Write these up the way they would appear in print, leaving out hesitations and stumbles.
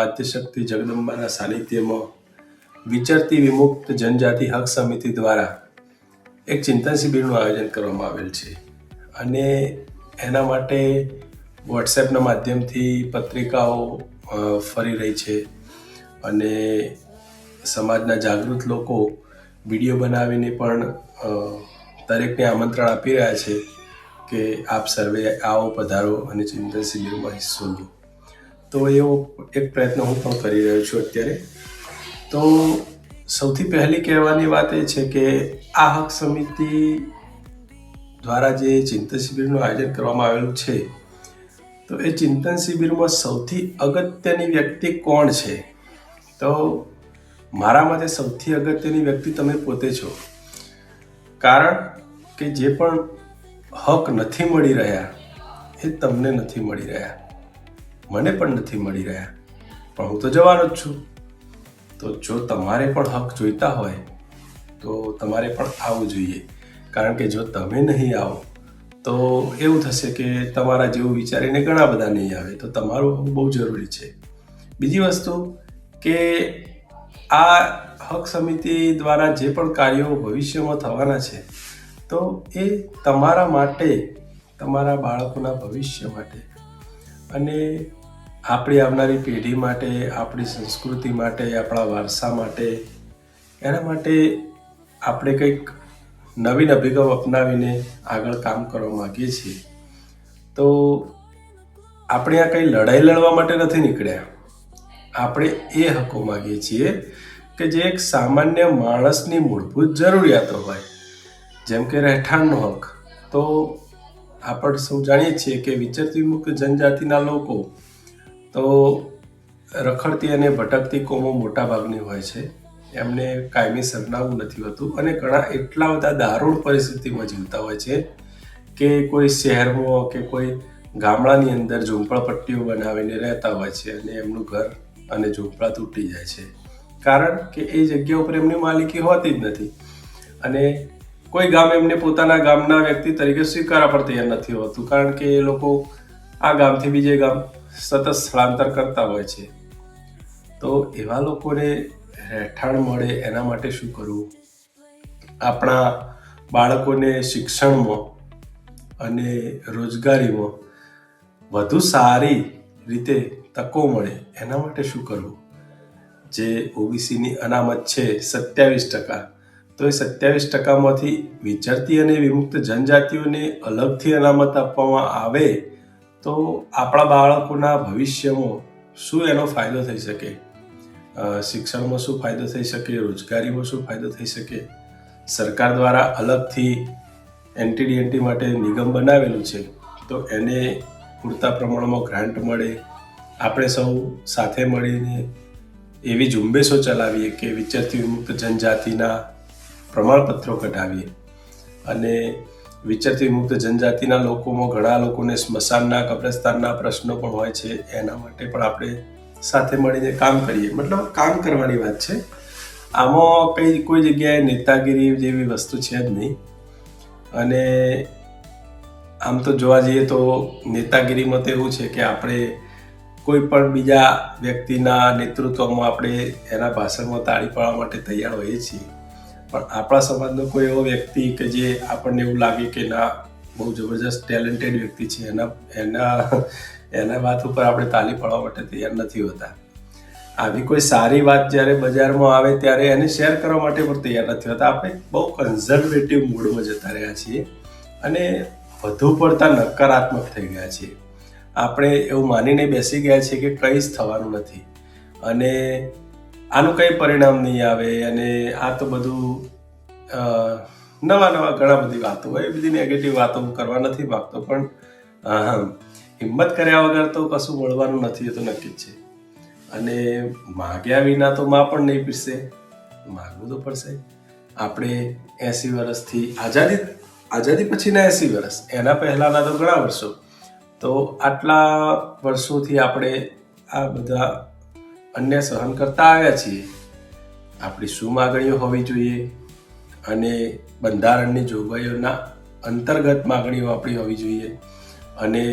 આદ્યશક્તિ જગદંબાના સાનિધ્યમાં વિચરતી વિમુક્ત જનજાતિ હક સમિતિ દ્વારા એક ચિંતન શિબિરનું આયોજન કરવામાં આવેલ છે અને એના માટે વોટ્સએપના માધ્યમથી પત્રિકાઓ ફરી રહી છે અને સમાજના જાગૃત લોકો વિડીયો બનાવીને પણ દરેકને આમંત્રણ આપી રહ્યા છે કે આપ સર્વે આવો, પધારો અને ચિંતન શિબિરમાં હિસ્સો લો. તો એવો એક પ્રયત્ન હું પણ કરી રહ્યો છું અત્યારે. તો સૌથી પહેલી કહેવાની વાત એ છે કે આ હક સમિતિ દ્વારા જે ચિંતન શિબિરનું આયોજન કરવામાં આવેલું છે, તો એ ચિંતન શિબિરમાં સૌથી અગત્યની વ્યક્તિ કોણ છે? તો મારા મતે સૌથી અગત્યની વ્યક્તિ તમે પોતે છો. કારણ કે જે પણ હક નથી મળી રહ્યા એ તમને નથી મળી રહ્યા, મને પણ નથી મળી રહ્યા, પણ હું તો જવાનો જ છું. તો જો તમારે પણ હક જોઈતા હોય તો તમારે પણ આવવું જોઈએ. કારણ કે જો તમે નહીં આવો તો એવું થશે કે તમારા જેવું વિચારીને ઘણા બધા નહીં આવે, તો તમારું આવવું બહુ જરૂરી છે. બીજી વસ્તુ કે આ હક સમિતિ દ્વારા જે પણ કાર્યો ભવિષ્યમાં થવાના છે, તો એ તમારા માટે, તમારા બાળકોના ભવિષ્ય માટે અને આપણી આવનારી પેઢી માટે, આપણી સંસ્કૃતિ માટે, આપણા વારસા માટે, એના માટે આપણે કંઈક નવીન અભિગમ અપનાવીને આગળ કામ કરવા માગીએ છીએ. તો આપણે આ કંઈ લડાઈ લડવા માટે નથી નીકળ્યા. આપણે એ હકો માગીએ છીએ કે જે એક સામાન્ય માણસની મૂળભૂત જરૂરિયાતો હોય, જેમ કે રહેઠાણનો હક. તો આપણે સૌ જાણીએ છીએ કે વિચરતી વિમુક્ત જનજાતિના લોકો તો રખડતી અને ભટકતી કોમો મોટાભાગની હોય છે. એમને કાયમી સરનામું નથી હોતું અને ઘણા એટલા બધા દારૂણ પરિસ્થિતિમાં જીવતા હોય છે કે કોઈ શહેરમાં કે કોઈ ગામડાની અંદર ઝૂંપડપટ્ટીઓ બનાવીને રહેતા હોય છે અને એમનું ઘર અને ઝૂંપડા તૂટી જાય છે. કારણ કે એ જગ્યા ઉપર એમની માલિકી હોતી જ નથી અને કોઈ ગામ એમને પોતાના ગામના વ્યક્તિ તરીકે સ્વીકારવા પર તૈયાર નથી હોતું, કારણ કે એ લોકો આ ગામથી બીજે ગામ સતત સ્થળાંતર કરતા હોય છે. તો એવા લોકોને રહેઠાણ મળે એના માટે શું કરવું? આપણા બાળકોને શિક્ષણમાં અને રોજગારીમાં વધુ સારી રીતે તકો મળે એના માટે શું કરવું? જે ઓબીસીની અનામત છે 27%, તો એ 27%માંથી વિચરતી અને વિમુક્ત જનજાતિઓને અલગથી અનામત આપવામાં આવે તો આપણા બાળકોના ભવિષ્યમાં શું એનો ફાયદો થઈ શકે? શિક્ષણમાં શું ફાયદો થઈ શકે? રોજગારીમાં શું ફાયદો થઈ શકે? સરકાર દ્વારા અલગથી એનટીડીએનટી માટે નિગમ બનાવેલું છે, તો એને પૂરતા પ્રમાણમાં ગ્રાન્ટ મળે. આપણે સૌ સાથે મળીને એવી ઝુંબેશો ચલાવીએ કે વિચરતી વિમુક્ત જનજાતિના પ્રમાણપત્રો કઢાવીએ અને વિચરતી વિમુક્ત જનજાતિના લોકોમાં ઘણા લોકોને સ્મશાનના, કબ્રસ્તાનના પ્રશ્નો પણ હોય છે. એના માટે પણ આપણે સાથે મળીને કામ કરીએ. મતલબ કામ કરવાની વાત છે. આમાં કોઈ જગ્યાએ નેતાગીરી જેવી વસ્તુ છે જ નહીં. અને આમ તો જોવા જઈએ તો નેતાગીરીમાં તો એવું છે કે આપણે કોઈ પણ બીજા વ્યક્તિના નેતૃત્વમાં આપણે એના ભાષણમાં તાળી પાડવા માટે તૈયાર હોઈએ છીએ, પણ આપણા સમાજનો કોઈ એવો વ્યક્તિ કે જે આપણને એવું લાગે કે ના બહુ જબરજસ્ત ટેલેન્ટેડ વ્યક્તિ છે, એના વાત ઉપર આપણે તાળી પાડવા માટે તૈયાર નથી હોતા. આવી કોઈ સારી વાત જ્યારે બજારમાં આવે ત્યારે એને શેર કરવા માટે પણ તૈયાર નથી હોતા. આપણે બહુ કન્ઝર્વેટિવ મૂડમાં જતા રહ્યા છીએ અને વધુ પડતા નકારાત્મક થઈ ગયા છીએ. આપણે એવું માનીને બેસી ગયા છીએ કે કંઈ જ થવાનું નથી અને આનું કંઈ પરિણામ નહીં આવે અને આ તો બધું નવા ઘણા બધી વાતો હોય. એ બધી નેગેટિવ વાતો હું કરવા નથી માગતો, પણ હિંમત કર્યા વગર તો કશું મળવાનું નથી, એ તો નક્કી જ છે. અને માગ્યા વિના તો માં પણ નહીં પીરસે, માગવું તો પડશે. આપણે 80 વર્ષથી આઝાદી પછીના 80 વર્ષ, એના પહેલાંના તો ઘણા વર્ષો, તો આટલા વર્ષોથી આપણે આ બધા અન્ય સહન કરતા આવ્યા છીએ. આપણી શું માગણીઓ હોવી જોઈએ અને બંધારણની જોગવાઈઓના અંતર્ગત માગણીઓ આપણી હોવી જોઈએ અને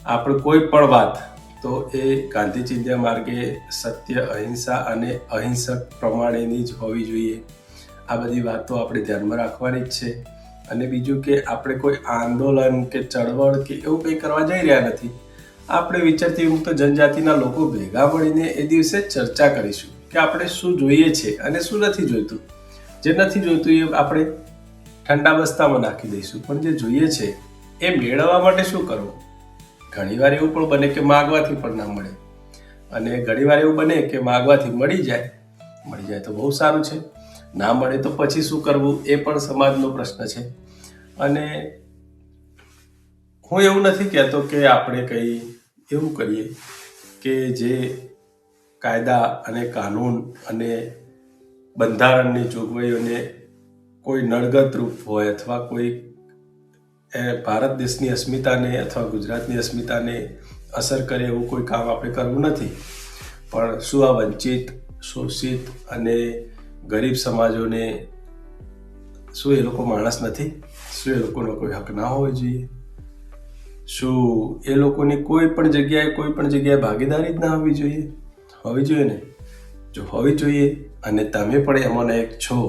આપણે કોઈ પણ વાત તો એ ગાંધી ચિંધ્યા માર્ગે સત્ય, અહિંસા અને અહિંસક પ્રમાણેની જ હોવી જોઈએ. આ બધી વાતો આપણે ધ્યાનમાં રાખવાની જ છે. અને બીજું કે આપણે કોઈ આંદોલન કે ચળવળ કે એવું કંઈ કરવા જઈ રહ્યા નથી. આપણે વિચારતી મુક્ત જનજાતિના લોકો ભેગા મળીને એ દિવસે ચર્ચા કરીશું કે આપણે શું જોઈએ છે અને શું નથી જોઈતું. જે નથી જોઈતું એ આપણે ઠંડા બસ્તામાં નાખી દઈશું, પણ જે જોઈએ છે એ મેળવવા માટે શું કરવું. ઘણીવાર એવું પણ બને કે માગવાથી પણ ના મળે, અને ઘણીવાર એવું બને કે માગવાથી મળી જાય તો બહુ સારું છે, ના મળે તો પછી શું કરવું એ પણ સમાજનો પ્રશ્ન છે. અને હું એવું નથી કહેતો કે આપણે કંઈ એવું કરીએ કે જે કાયદા અને કાનૂન અને બંધારણની જોગવાઈઓને કોઈ નડગત રૂપ હોય અથવા કોઈ ભારત દેશની અસ્મિતાને અથવા ગુજરાતની અસ્મિતાને અસર કરે એવું કોઈ કામ આપણે કરવું નથી. પણ શું આ વંચિત, શોષિત અને ગરીબ સમાજોને શું એ લોકો માણસ નથી? શું એ લોકોનો કોઈ હક ના હોવો જોઈએ? શું એ લોકોની કોઈ પણ જગ્યાએ ભાગીદારી જ ના હોવી જોઈએ? હોવી જોઈએ ને. જો હોવી જોઈએ અને તમે પણ એમાંના એક છો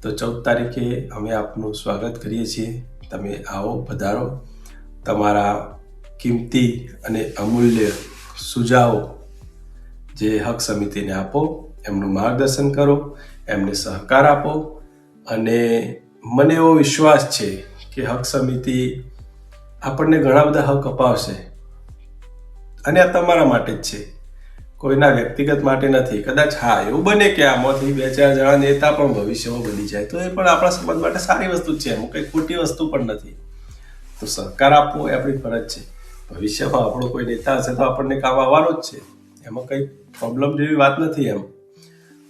તો 14 તારીખે અમે આપનું સ્વાગત કરીએ છીએ. તમે આવો, પધારો. તમારા કિંમતી અને અમૂલ્ય સુઝાવો જે હક સમિતિને આપો, એમનું માર્ગદર્શન કરો, એમને સહકાર આપો. અને મને એવો વિશ્વાસ છે કે હક સમિતિ આપણને ઘણા બધા હક અપાવશે, અને આ તમારા માટે જ છે, કોઈના વ્યક્તિગત માટે નથી. કદાચ હા એવું બને કે આમાંથી 2-4 જણા નેતા પણ ભવિષ્યમાં બની જાય તો એ પણ આપણા સમાજ માટે સારી વસ્તુ જ છે, એમાં કંઈ ખોટી વસ્તુ પણ નથી. તો સહકાર આપવો એ આપણી ફરજ છે. ભવિષ્યમાં આપણો કોઈ નેતા હશે તો આપણને કામ આવવાનો જ છે, એમાં કંઈ પ્રોબ્લેમ જેવી વાત નથી. એમ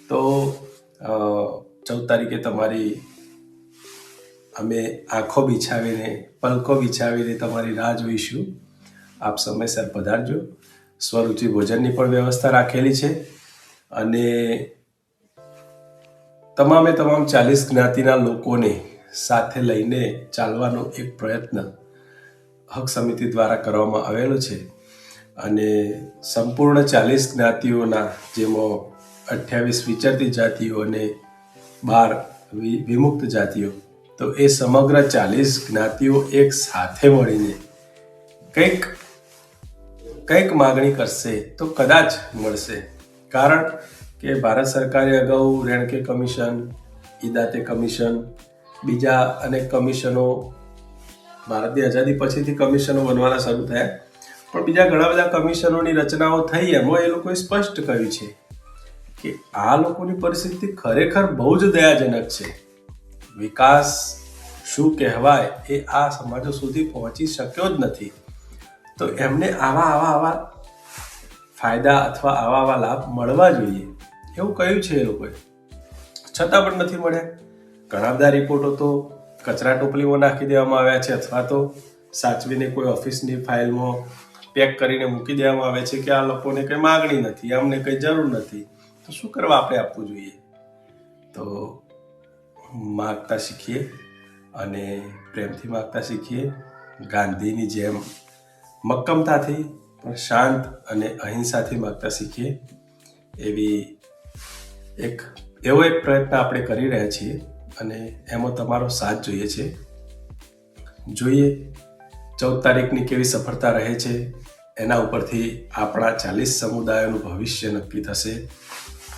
તો 14 તારીખે તમારી અમે આંખો બિછાવીને, પલકો બિછાવીને તમારી રાહ જોઈશું. આપ સમયસર પધારજો. સ્વરૂચિ ભોજનની પણ વ્યવસ્થા રાખેલી છે. અને તમામ 40 જ્ઞાતિના લોકોને સાથે લઈને ચાલવાનો એક પ્રયત્ન હક સમિતિ દ્વારા કરવામાં આવેલો છે. અને સંપૂર્ણ 40 જ્ઞાતિઓના, જેમાં 28 વિચરતી જાતિઓ અને 12 વિમુક્ત જાતિઓ, તો એ સમગ્ર 40 જ્ઞાતિઓ એક સાથે મળીને કંઈક માગણી કરશે તો કદાચ મળશે. કારણ કે ભારત સરકારે અગાઉ રેણકે કમિશન, ઈદાતે કમિશન, બીજા અનેક કમિશનો, ભારતની આઝાદી પછીથી કમિશનો બનવાના શરૂ થયા, પણ બીજા ઘણા બધા કમિશનોની રચનાઓ થઈ. એમાં એ લોકોએ સ્પષ્ટ કહ્યું છે કે આ લોકોની પરિસ્થિતિ ખરેખર બહુ જ દયાજનક છે. વિકાસ શું કહેવાય એ આ સમાજો સુધી પહોંચી શક્યો જ નથી. તો એમને આવા ફાયદા અથવા આવા લાભ મળવા જોઈએ એવું કહ્યું છે એ લોકોએ, છતાં પણ નથી મળ્યા. ઘણા બધા રિપોર્ટો તો કચરા ટોપલીમાં નાખી દેવામાં આવ્યા છે, અથવા તો સાચવીને કોઈ ઓફિસની ફાઇલમાં પેક કરીને મૂકી દેવામાં આવે છે કે આ લોકોને કંઈ માગણી નથી, અમને કંઈ જરૂર નથી. તો શું કરવા આપણે આપવું જોઈએ? તો માગતા શીખીએ અને પ્રેમથી માગતા શીખીએ. ગાંધીની જેમ મક્કમતાથી પણ શાંત અને અહિંસાથી માગતા શીખીએ. એવો એક પ્રયત્ન આપણે કરી રહ્યા છીએ, અને એમાં તમારો સાથ જોઈએ છે. જોઈએ 14 તારીખની કેવી સફળતા રહે છે, એના ઉપરથી આપણા 40 સમુદાયોનું ભવિષ્ય નક્કી થશે.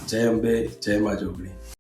જય અંબે, જય મા જોગણી.